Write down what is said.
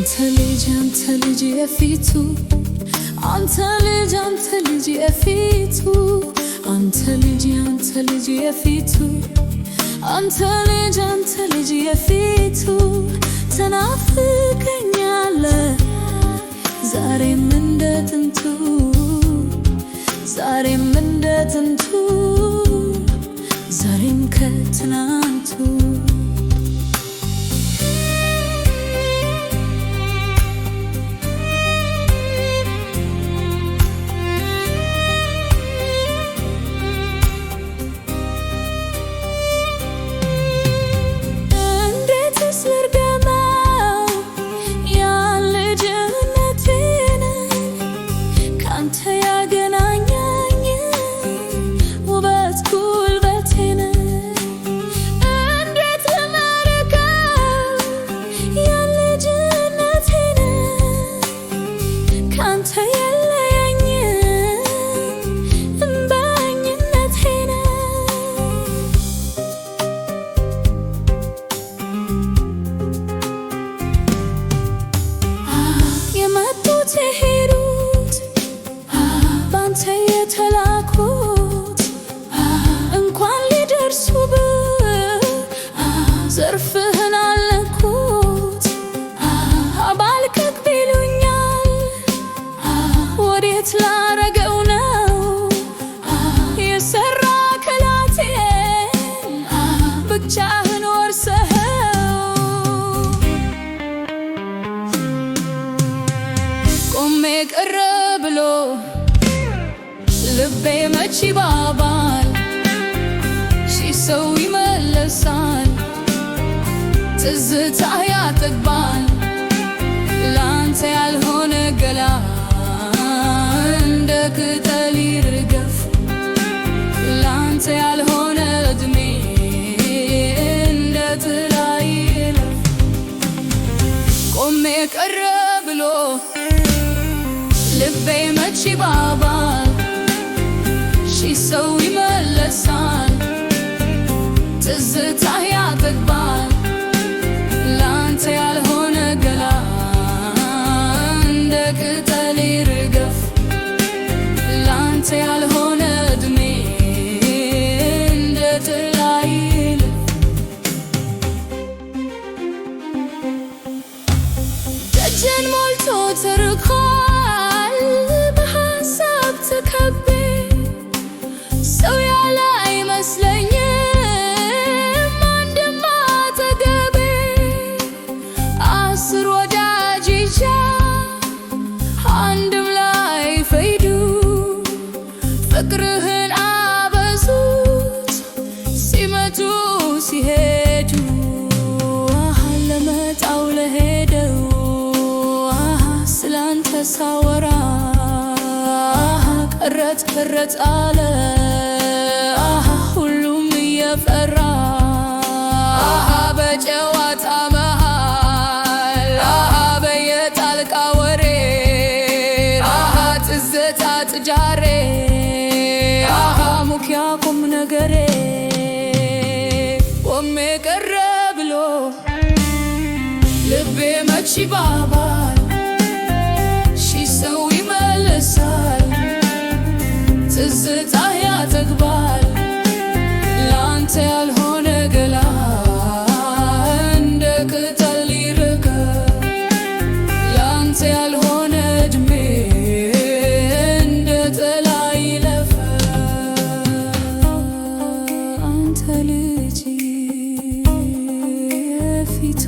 አንተ ልጅ የፊቱ አንተ ልጅ የፊቱ አንተ ልጅ የፊቱ አንተ ልጅ የፊቱ ተናፍቀኛለህ ዛሬም እንደ ጥንቱ ዛሬም ከትናንቱ የሄዱት ባንተ የተላኩት እንኳን ሊደርሱብህ ዘርፍህን አልነኩት አባልቀቅ ቢሉኛል ወዴት ላረገው ነው የሰራ ከላቴን ብቻህን ወርሰህ ቆሜ ቀረ ብሎ ልቤ መች ይባባል ሺህ ሰው ይመለሳል ትዝታ ያጠግባል ላንተ ያልሆነ ገላ እንደ ቅጠል ይርገፍ ላንተ ያልሆነ እድሜ እንደ ጥላ ይለፍ ቆሜ ቀረ ብሎ ልቤ መች ይባባል ሺህ ሰው ይመለሳል ትዝታ ያጠግባል ላንተ ያልሆነ ገላ እንደ ቅጠል ይርገፍ ላንተ ያልሆነ እድሜ እንደ ጥላ ይለፍ ደጀን ሞልቶ ተርኳል ተከቤ ሰው ያለ አይመስለኝም አንድም አጠገቤ 10 ወዳጅ ይዤ አንድም ላይ ፈይዱ ፍቅርህን አበዙት ሲመጡ ሲሄዱ ለመጣው ለሄደው ስላንተ ሳወራ ቀረት አለ ሁሉም እየፈራ በጨዋታ መሃል በየጣልቃ ወሬ ትዝታ ጥጃሬ ሙኪያ ቁም ነገሬ ቆሜ ቀረ ብሎ ልቤ መች ይባባል ሺህ ሰው ይመለሳል ትዝታ ያጠግባል ላንተ ያልሆነ ገላ እንደ ቅጠል ይርገፍ ላንተ ያልሆነ እድሜ እንደ ጥላ ይለፍ አንተ ልጅ የፊቱ